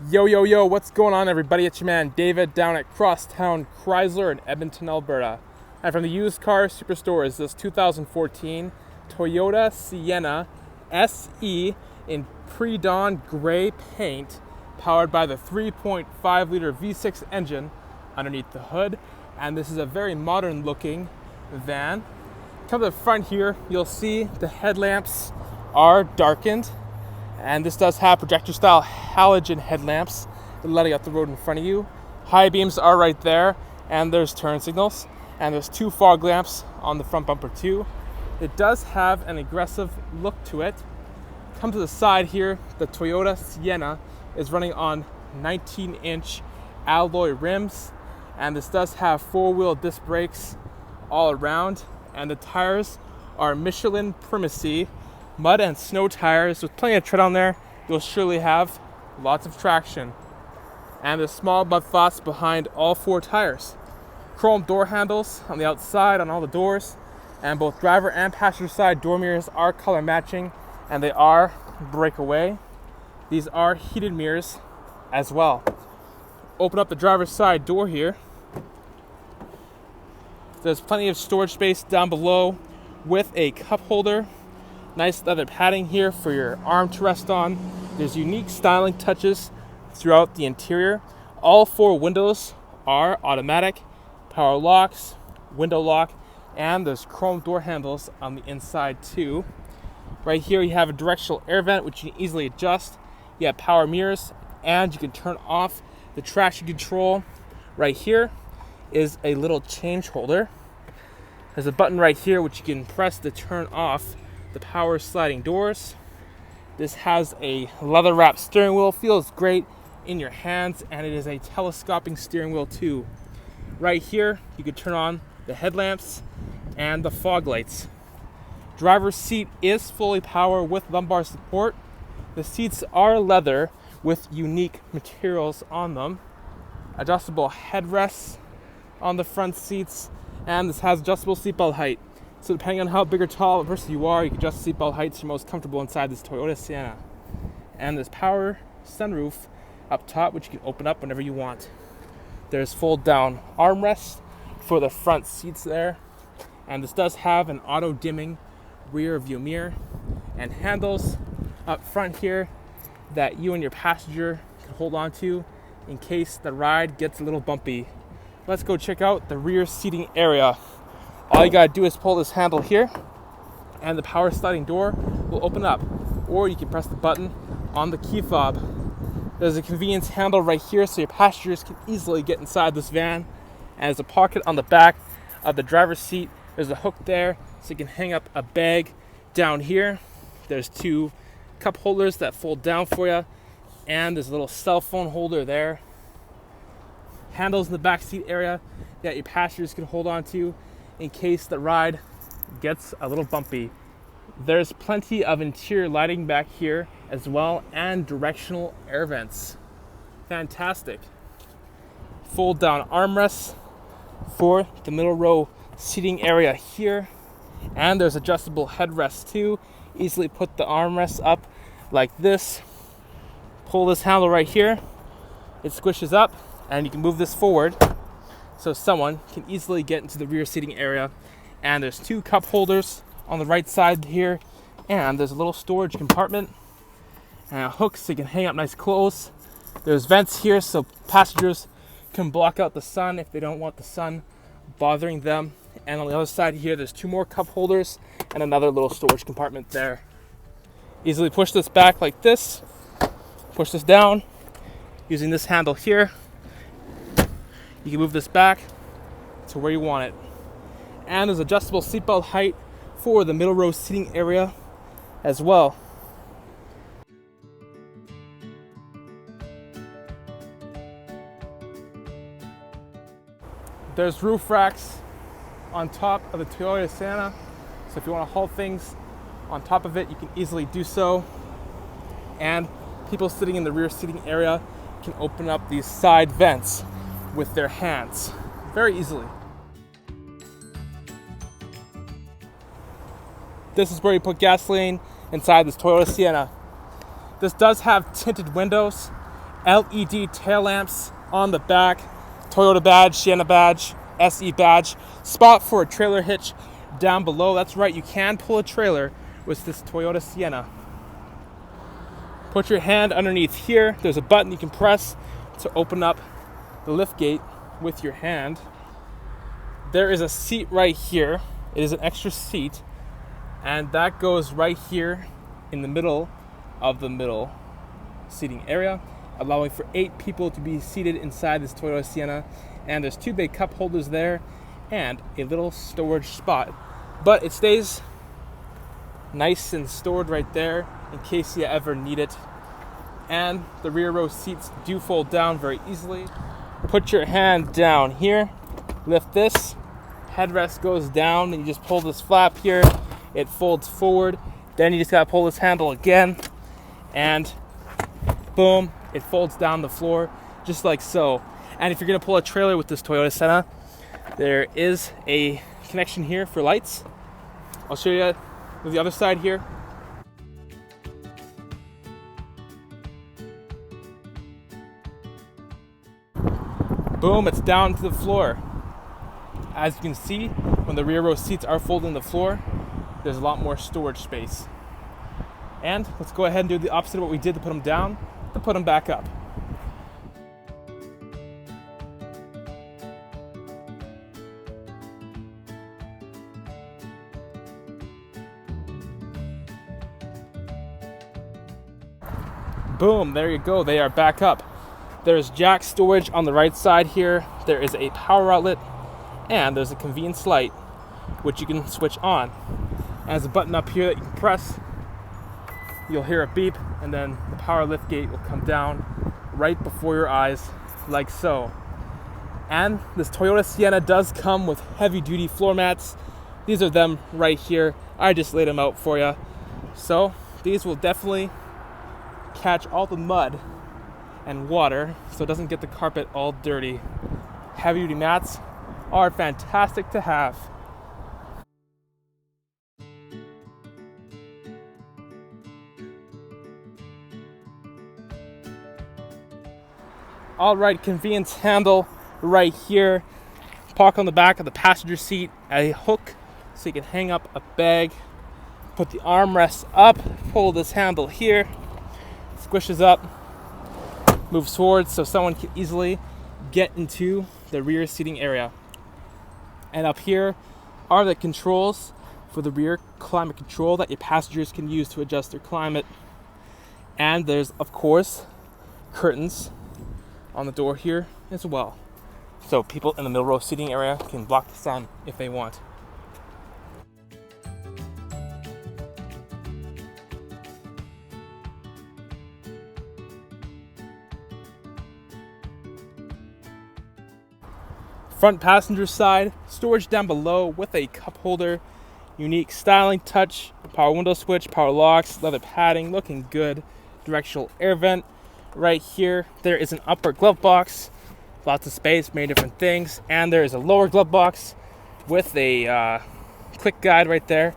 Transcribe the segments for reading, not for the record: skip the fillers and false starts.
Yo, what's going on, everybody? It's your man David down at Crosstown Chrysler in Edmonton, Alberta. And from the used car superstore is this 2014 Toyota Sienna SE in pre-dawn gray paint, powered by the 3.5 liter V6 engine underneath the hood. And this is a very modern looking van. Come to the front here, you'll see the headlamps are darkened. And this does have Projector Style Halogen Headlamps letting out the road in front of you. High beams are right there, and there's turn signals. And there's two fog lamps on the front bumper too. It does have an aggressive look to it. Come to the side here, the Toyota Sienna is running on 19-inch alloy rims. And this does have four-wheel disc brakes all around. And the tires are Michelin Primacy mud and snow tires with plenty of tread on there. You'll surely have lots of traction. And there's small mud flats behind all four tires. Chrome door handles on the outside on all the doors, and both driver and passenger side door mirrors are color matching, and they are breakaway. These are heated mirrors as well. Open up the driver's side door here. There's plenty of storage space down below with a cup holder. Nice leather padding here for your arm to rest on. There's unique styling touches throughout the interior. All four windows are automatic, power locks, window lock, and there's chrome door handles on the inside too. Right here you have a directional air vent which you can easily adjust. You have power mirrors, and you can turn off the traction control. Right here is a little change holder. There's a button right here which you can press to turn off the power sliding doors. This has a leather wrapped steering wheel, feels great in your hands, and it is a telescoping steering wheel too. Right here you can turn on the headlamps and the fog lights. Driver's seat is fully power with lumbar support. The seats are leather with unique materials on them. Adjustable headrests on the front seats, and this has adjustable seatbelt height. So depending on how big or tall a person you are, you can adjust seatbelt height so you're most comfortable inside this Toyota Sienna. And there's power sunroof up top, which you can open up whenever you want. There's fold down armrests for the front seats there. And this does have an auto dimming rear view mirror and handles up front here that you and your passenger can hold on to in case the ride gets a little bumpy. Let's go check out the rear seating area. All you gotta do is pull this handle here, and the power sliding door will open up, or you can press the button on the key fob. There's a convenience handle right here so your passengers can easily get inside this van, and there's a pocket on the back of the driver's seat. There's a hook there so you can hang up a bag down here. There's two cup holders that fold down for you, and there's a little cell phone holder there. Handles in the back seat area that your passengers can hold on to in case the ride gets a little bumpy. There's plenty of interior lighting back here as well, and directional air vents. Fantastic. Fold down armrests for the middle row seating area here, and there's adjustable headrests too. Easily put the armrests up like this. Pull this handle right here, it squishes up, and you can move this forward so someone can easily get into the rear seating area. And there's two cup holders on the right side here, and there's a little storage compartment and a hook so you can hang up nice clothes. There's vents here so passengers can block out the sun if they don't want the sun bothering them. And on the other side here, there's two more cup holders and another little storage compartment there. Easily push this back like this, push this down using this handle here. You can move this back to where you want it. And there's adjustable seatbelt height for the middle row seating area as well. There's roof racks on top of the Toyota Sienna. So if you want to haul things on top of it, you can easily do so. And people sitting in the rear seating area can open up these side vents with their hands very easily. This is where you put gasoline inside this Toyota Sienna. This does have tinted windows LED tail lamps on the back, Toyota badge, Sienna badge, SE badge, spot for a trailer hitch down below. That's right, you can pull a trailer with this Toyota Sienna. Put your hand underneath here. There's a button you can press to open up the liftgate with your hand. There is a seat right here. It is an extra seat, and that goes right here in the middle of the middle seating area, allowing for 8 people to be seated inside this Toyota Sienna. And there's 2 big cup holders there and a little storage spot, but it stays nice and stored right there in case you ever need it. And the rear row seats do fold down very easily. Put your hand down here, lift this, headrest goes down, and you just pull this flap here, it folds forward. Then you just gotta pull this handle again, and boom, it folds down the floor just like so. And if you're gonna pull a trailer with this Toyota Sienna, there is a connection here for lights. I'll show you with the other side here. Boom, it's down to the floor. As you can see, when the rear row seats are folding the floor, there's a lot more storage space. And let's go ahead and do the opposite of what we did to put them down, to put them back up. Boom, there you go, they are back up. There's jack storage on the right side here. There is a power outlet, and there's a convenience light, which you can switch on. And there's a button up here that you can press. You'll hear a beep, and then the power lift gate will come down right before your eyes, like so. And this Toyota Sienna does come with heavy-duty floor mats. These are them right here. I just laid them out for you. So these will definitely catch all the mud and water so it doesn't get the carpet all dirty. Heavy-duty mats are fantastic to have. Alright, convenience handle right here. Pocket on the back of the passenger seat, a hook so you can hang up a bag. Put the armrests up, pull this handle here, squishes up, moves forward so someone can easily get into the rear seating area. And up here are the controls for the rear climate control that your passengers can use to adjust their climate. And there's, of course, curtains on the door here as well, so people in the middle row seating area can block the sun if they want. Front passenger side, storage down below with a cup holder, unique styling touch, power window switch, power locks, leather padding, looking good, directional air vent. Right here, there is an upper glove box, lots of space, many different things, and there is a lower glove box with a quick guide right there,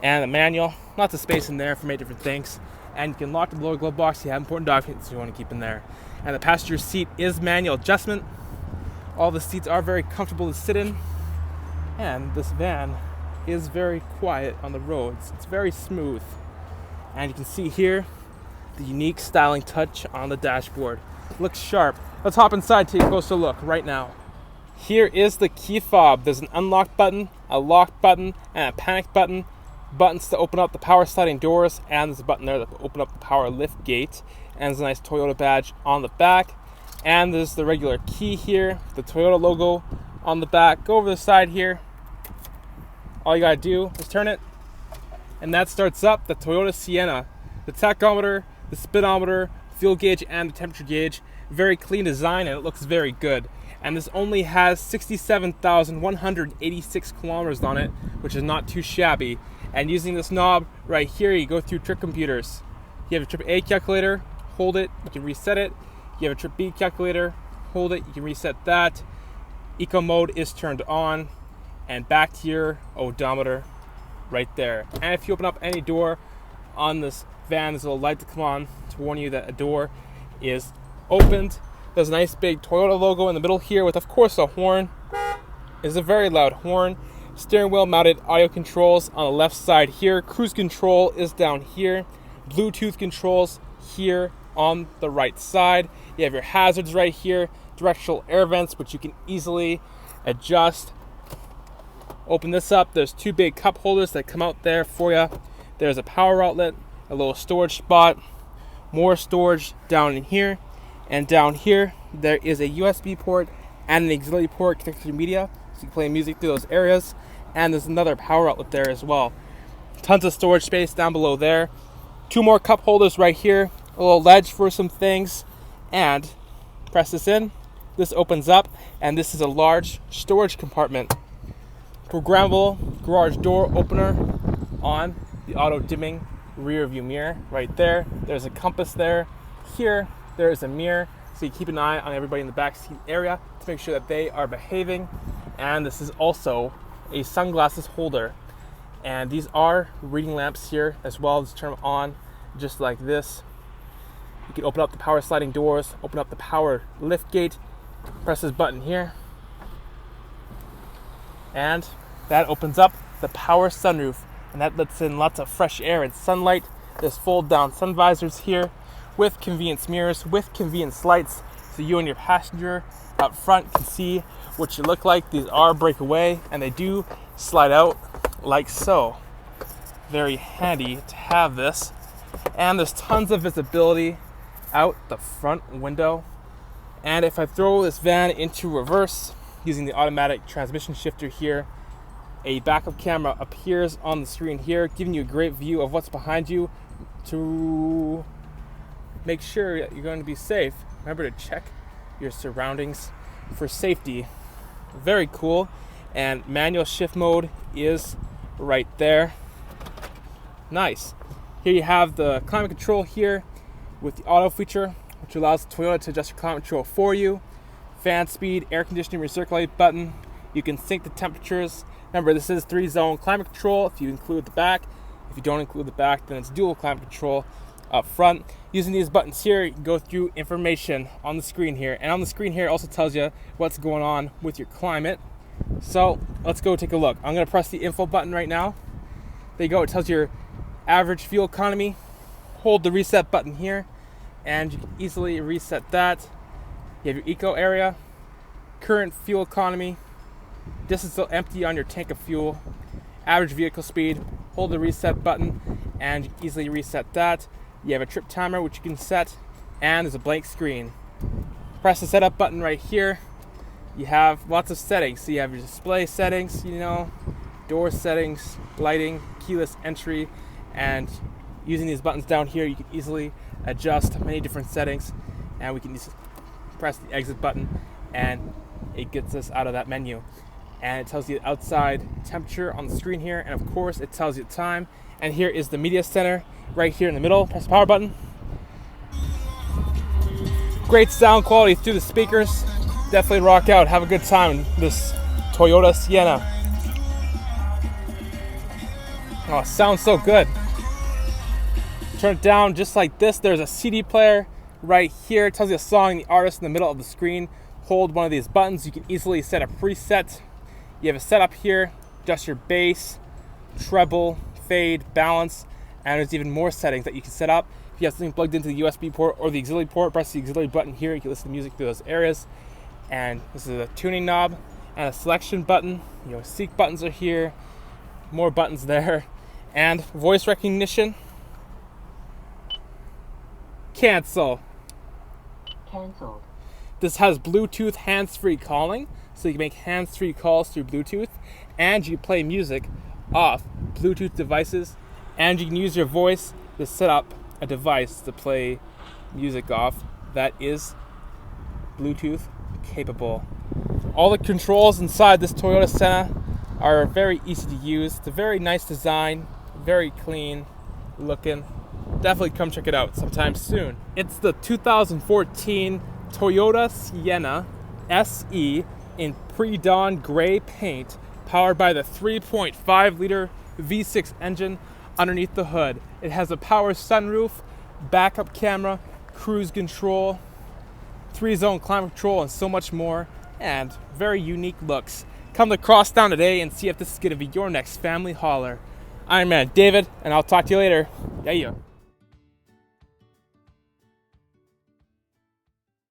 and a manual, lots of space in there for many different things. And you can lock the lower glove box, you have important documents you want to keep in there. And the passenger seat is manual adjustment. All the seats are very comfortable to sit in, and this van is very quiet on the roads. It's very smooth. And you can see here the unique styling touch on the dashboard. Looks sharp. Let's hop inside to take a closer look right now. Here is the key fob. There's an unlock button, a lock button, and a panic button. Buttons to open up the power sliding doors, and there's a button there to open up the power lift gate. And there's a nice Toyota badge on the back. And there's the regular key here, the Toyota logo on the back. Go over the side here. All you gotta do is turn it, and that starts up the Toyota Sienna. The tachometer, the speedometer, fuel gauge, and the temperature gauge. Very clean design, and it looks very good. And this only has 67,186 kilometers on it, which is not too shabby. And using this knob right here, you go through trick computers. You have a trip A calculator, hold it, you can reset it. You have a trip B calculator, hold it, you can reset that. Eco mode is turned on, and back to your odometer right there. And if you open up any door on this van, there's a little light to come on to warn you that a door is opened. There's a nice big Toyota logo in the middle here with, of course, a horn. It's a very loud horn. Steering wheel mounted audio controls on the left side here. Cruise control is down here. Bluetooth controls here on the right side. You have your hazards right here. Directional air vents, which you can easily adjust. Open this up. There's two big cup holders that come out there for you. There's a power outlet, a little storage spot, more storage down in here. And down here, there is a USB port and an auxiliary port connected to media, so you can play music through those areas. And there's another power outlet there as well. Tons of storage space down below there. Two more cup holders right here, a little ledge for some things. And press this in, this opens up, and this is a large storage compartment. Programmable garage door opener on the auto dimming rear view mirror right there. There's a compass there. Here, there is a mirror, so you keep an eye on everybody in the back seat area to make sure that they are behaving. And this is also a sunglasses holder. And these are reading lamps here as well. Just turn them on just like this. You can open up the power sliding doors, open up the power lift gate, press this button here, and that opens up the power sunroof, and that lets in lots of fresh air and sunlight. There's fold down sun visors here with convenience mirrors, with convenience lights, so you and your passenger up front can see what you look like. These are breakaway, and they do slide out like so. Very handy to have this. And there's tons of visibility out the front window. And if I throw this van into reverse using the automatic transmission shifter here, a backup camera appears on the screen here, giving you a great view of what's behind you to make sure that you're going to be safe. Remember to check your surroundings for safety. Very cool. And manual shift mode is right there. Nice. Here you have the climate control here with the auto feature, which allows Toyota to adjust your climate control for you. Fan speed, air conditioning, recirculate button. You can sync the temperatures. Remember, this is 3-zone climate control if you include the back. If you don't include the back, then it's dual climate control up front. Using these buttons here, you can go through information on the screen here. And on the screen here, it also tells you what's going on with your climate. So let's go take a look. I'm going to press the info button right now. There you go. It tells you your average fuel economy. Hold the reset button here, and you can easily reset that. You have your eco area, current fuel economy, distance still empty on your tank of fuel, average vehicle speed. Hold the reset button, and you can easily reset that. You have a trip timer, which you can set, and there's a blank screen. Press the setup button right here. You have lots of settings. So you have your display settings, door settings, lighting, keyless entry, and using these buttons down here, you can easily adjust many different settings. And we can just press the exit button, and it gets us out of that menu. And it tells you the outside temperature on the screen here, and of course it tells you the time. And here is the media center right here in the middle. Press the power button. Great sound quality through the speakers. Definitely rock out, have a good time in this Toyota Sienna. Oh, sounds so good. Turn it down just like this. There's a CD player right here. It tells you a song and the artist in the middle of the screen. Hold one of these buttons. You can easily set a preset. You have a setup here, adjust your bass, treble, fade, balance, and there's even more settings that you can set up. If you have something plugged into the USB port or the auxiliary port, press the auxiliary button here. You can listen to music through those areas. And this is a tuning knob and a selection button. Seek buttons are here, more buttons there, and voice recognition. Cancel. Cancelled. This has Bluetooth hands-free calling, so you can make hands-free calls through Bluetooth, and you can play music off Bluetooth devices, and you can use your voice to set up a device to play music off that is Bluetooth capable. All the controls inside this Toyota Sienna are very easy to use. It's a very nice design, very clean looking. Definitely come check it out sometime soon. It's the 2014 Toyota Sienna SE in pre-dawn gray paint, powered by the 3.5-liter V6 engine underneath the hood. It has a power sunroof, backup camera, cruise control, 3-zone climate control, and so much more, and very unique looks. Come to Crosstown today and see if this is going to be your next family hauler. I'm Man David, and I'll talk to you later. Yeah.